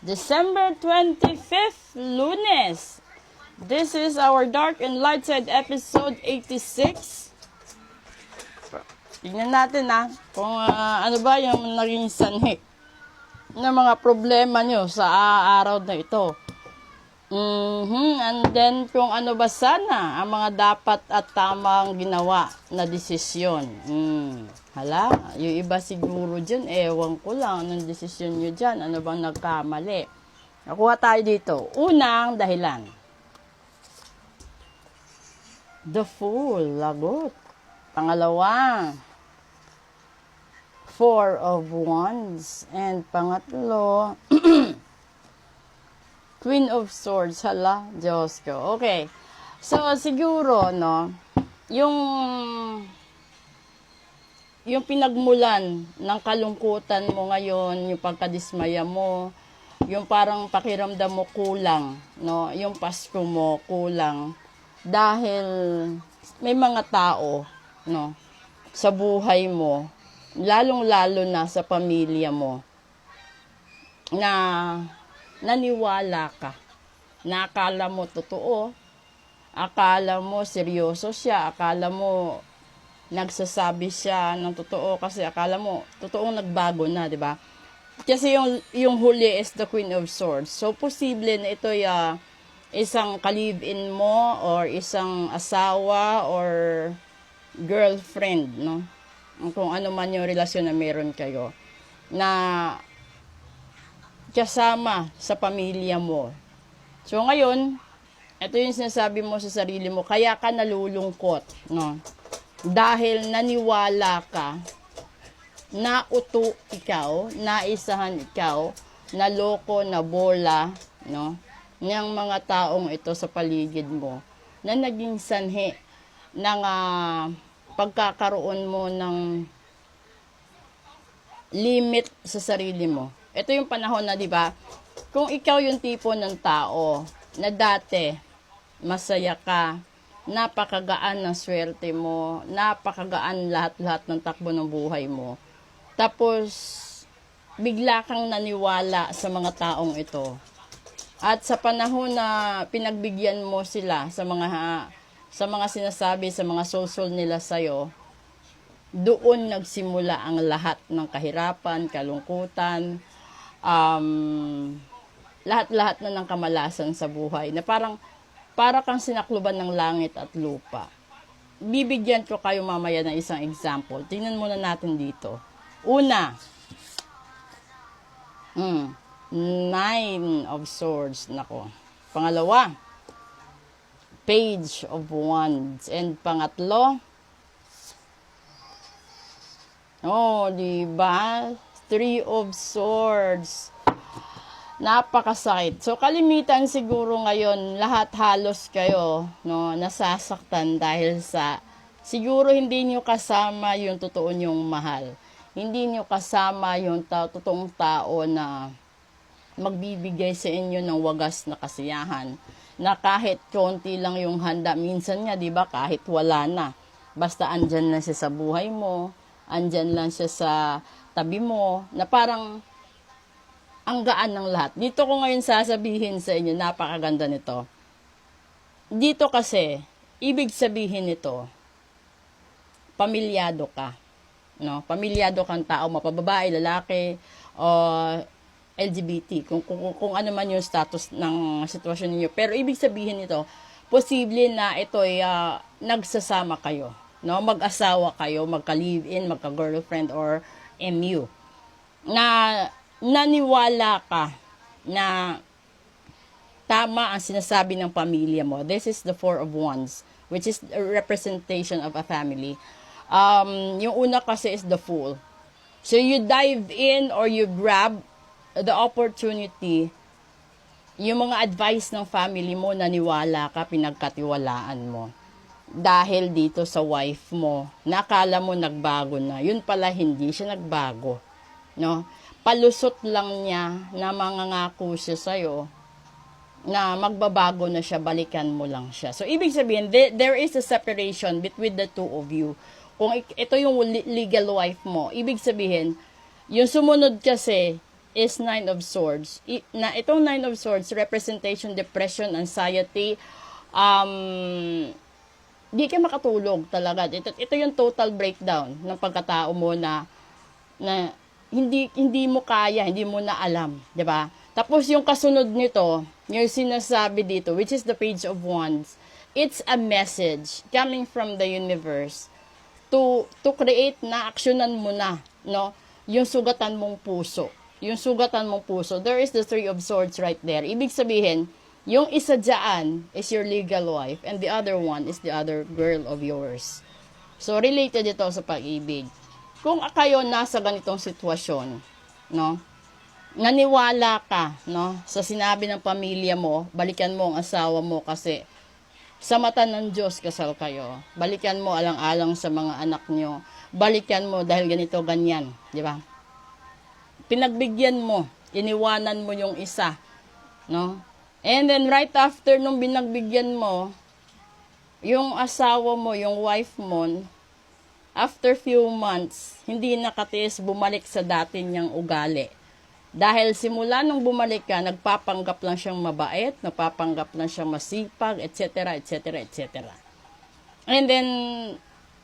December 25th, Lunes. This is our Dark and Light Side episode 86. Tingnan natin kung ano ba yung naging sanhi ng mga problema nyo sa araw na ito. And then kung ano ba sana ang mga dapat at tamang ginawa na desisyon. Hala, yung iba siguro dyan, ewan ko lang anong desisyon nyo dyan, ano bang nagkamali. Nakuha tayo dito. Unang dahilan. The Fool, lagot. Pangalawa, Four of Wands. And pangatlo, Queen of Swords. Hala, Diyos ko. Okay. So, siguro, yung pinagmulan ng kalungkutan mo ngayon, yung pagkadismaya mo, yung parang pakiramdam mo kulang, yung Pasko mo kulang, dahil may mga tao, sa buhay mo, lalong-lalo na sa pamilya mo, na naniwala ka, na akala mo totoo, akala mo seryoso siya, akala mo nagsasabi siya ng totoo kasi akala mo totoong nagbago na, di ba? Kasi yung huli is the Queen of Swords. So posible na ito isang ka-live-in mo or isang asawa or girlfriend, kung ano man yung relasyon na meron kayo, na kasama sa pamilya mo. So ngayon, ito yung sinasabi mo sa sarili mo, kaya ka nalulungkot, dahil naniwala ka, nauto ikaw, naisahan ikaw, naloko, nabola, ng mga taong ito sa paligid mo, na naging sanhi ng pagkakaroon mo ng limit sa sarili mo. Ito yung panahon na, di ba, kung ikaw yung tipo ng tao na dati masaya ka, napakagaan ng swerte mo, napakagaan lahat-lahat ng takbo ng buhay mo. Tapos, bigla kang naniwala sa mga taong ito. At sa panahon na pinagbigyan mo sila sa mga sinasabi, sa mga soul nila sa'yo, doon nagsimula ang lahat ng kahirapan, kalungkutan, lahat-lahat na ng kamalasan sa buhay, na para kang sinakluban ng langit at lupa. Bibigyan ko kayo mamaya ng isang example. Tingnan muna natin dito. Una, Nine of Swords. Nako. Pangalawa, Page of Wands. And pangatlo, diba? Three of Swords. Napakasakit. So, kalimitan siguro ngayon, lahat halos kayo, nasasaktan dahil sa, siguro hindi nyo kasama yung totoo nyong mahal. Hindi nyo kasama yung totoong tao na magbibigay sa inyo ng wagas na kasiyahan. Na kahit konti lang yung handa, minsan nga, di ba, kahit wala na. Basta andyan lang siya sa buhay mo, andyan lang siya sa tabi mo, na parang ang gaan ng lahat. Dito ko ngayon sasabihin sa inyo, napakaganda nito. Dito kasi, ibig sabihin nito, pamilyado ka. Pamilyado kang tao, mapababae, lalaki, o LGBT, kung ano man yung status ng sitwasyon niyo. Pero ibig sabihin nito, posible na ito ay nagsasama kayo. Mag-asawa kayo, magka-live-in, magka-girlfriend, or MU. Na naniwala ka na tama ang sinasabi ng pamilya mo. This is the Four of Wands, which is a representation of a family. Yung una kasi is the Fool. So you dive in or you grab the opportunity, yung mga advice ng family mo, naniwala ka, pinagkatiwalaan mo. Dahil dito sa wife mo, nakala mo nagbago na. Yun pala, hindi siya nagbago. Palusot lang niya na mangangako siya sa'yo na magbabago na siya, balikan mo lang siya. So, ibig sabihin, there is a separation between the two of you. Kung ito yung legal wife mo, ibig sabihin, yung sumunod kasi, is Nine of Swords. Na itong Nine of Swords, representation, depression, anxiety, di ka makatulog talaga. Ito yung total breakdown ng pagkatao mo na hindi mo kaya, hindi mo na alam, 'di ba? Tapos yung kasunod nito, yung sinasabi dito, which is the Page of Wands, it's a message coming from the universe to create na aksyonan mo na, no? Yung sugatan mong puso. Yung sugatan mong puso. There is the Three of Swords right there. Ibig sabihin, yung isa dyan is your legal wife and the other one is the other girl of yours. So, related ito sa pag-ibig. Kung kayo nasa ganitong sitwasyon, no? Naniwala ka, no? Sa sinabi ng pamilya mo, balikan mo ang asawa mo kasi sa mata ng Diyos, kasal kayo. Balikan mo alang-alang sa mga anak nyo. Balikan mo dahil ganito, ganyan. Di ba? Pinagbigyan mo. Iniwanan mo yung isa. No? And then, right after nung binagbigyan mo, yung asawa mo, yung wife mo, after few months, hindi nakatiis, bumalik sa dati niyang ugali. Dahil simula nung bumalik ka, nagpapanggap lang siyang mabait, nagpapanggap lang siyang masipag, etc., etc., etc. And then,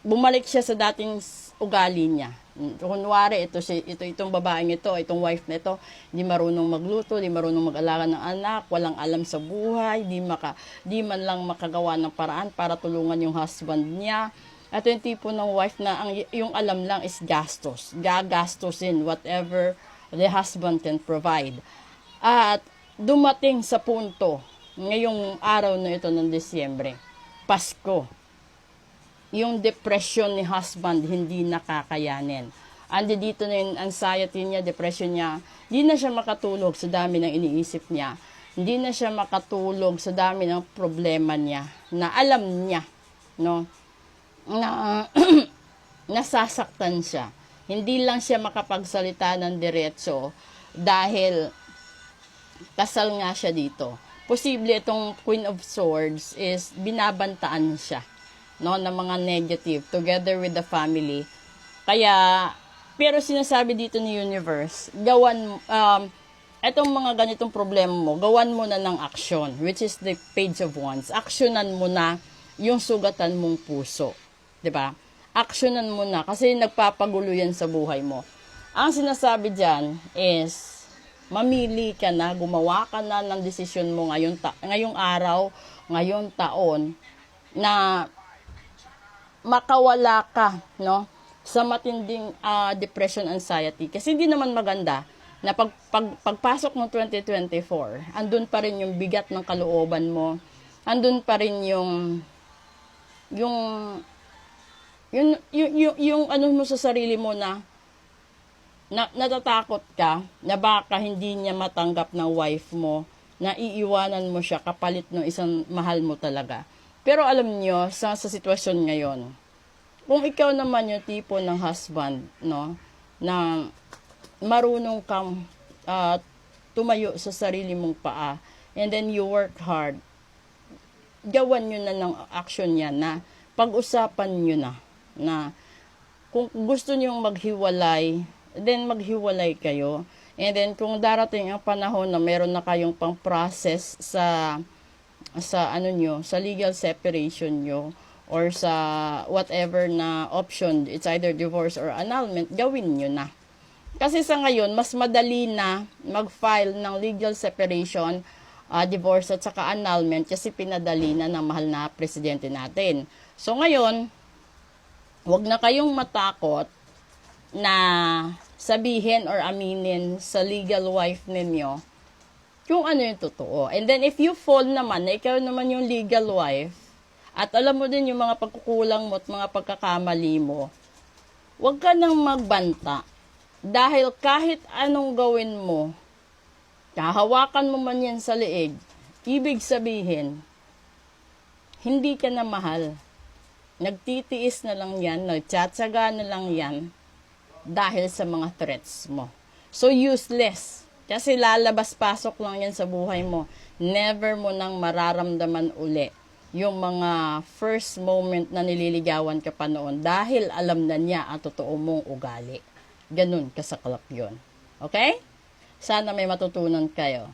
bumalik siya sa dating ugali niya. Kunwari, itong babaeng ito, itong wife na ito, di marunong magluto, di marunong mag-alaga ng anak, walang alam sa buhay, di man lang makagawa ng paraan para tulungan yung husband niya. At yung tipo ng wife na yung alam lang is gastos. Gagastosin whatever the husband can provide. At dumating sa punto, ngayong araw na ito ng Disyembre, Pasko, yung depression ni husband hindi nakakayanin. Andi dito na yung anxiety niya, depression niya, hindi na siya makatulog sa dami ng iniisip niya. Hindi na siya makatulog sa dami ng problema niya na alam niya, no? Na nasasaktan siya. Hindi lang siya makapagsalita ng diretso dahil kasal nga siya dito. Posible itong Queen of Swords is binabantaan siya, no, ng mga negative together with the family. Kaya, pero sinasabi dito ni Universe, itong mga ganitong problema mo, gawan mo na ng action, which is the Page of Wands. Aksyonan mo na yung sugatan mong puso. 'Di ba? Aksyonan mo na kasi nagpapagulo yan sa buhay mo. Ang sinasabi dyan is mamili ka na, gumawa ka na ng desisyon mo ngayong araw, ngayong taon na makawala ka, no, sa matinding depression, anxiety. Kasi hindi naman maganda na pagpasok ng 2024, andun pa rin yung bigat ng kalooban mo, andun pa rin yung ano mo sa sarili mo na natatakot ka na baka hindi niya matanggap ng wife mo, na iiwanan mo siya kapalit ng isang mahal mo talaga. Pero alam niyo, sa sitwasyon ngayon, kung ikaw naman yung tipo ng husband, no, na marunong kang tumayo sa sarili mong paa, and then you work hard, gawan nyo na ng action yan, na pag-usapan nyo na kung gusto nyong maghiwalay, then maghiwalay kayo. And then kung darating ang panahon na meron na kayong pang-process sa ano nyo, sa legal separation nyo, or sa whatever na option, it's either divorce or annulment, gawin nyo na. Kasi sa ngayon, mas madali na mag-file ng legal separation, divorce at saka annulment kasi pinadali na ng mahal na presidente natin. So ngayon, huwag na kayong matakot na sabihin or aminin sa legal wife ninyo kung ano yung totoo. And then if you fall naman, na ikaw naman yung legal wife, at alam mo din yung mga pagkukulang mo at mga pagkakamali mo, huwag ka nang magbanta. Dahil kahit anong gawin mo, kahawakan mo man yan sa leeg, ibig sabihin, hindi ka na mahal. Nagtitiis na lang yan, nagtsatsaga na lang yan dahil sa mga threats mo. So useless. Kasi lalabas-pasok lang yan sa buhay mo. Never mo nang mararamdaman uli yung mga first moment na nililigawan ka pa noon dahil alam na niya ang totoo mong ugali. Ganun kasaklap yun. Okay? Sana may matutunan kayo.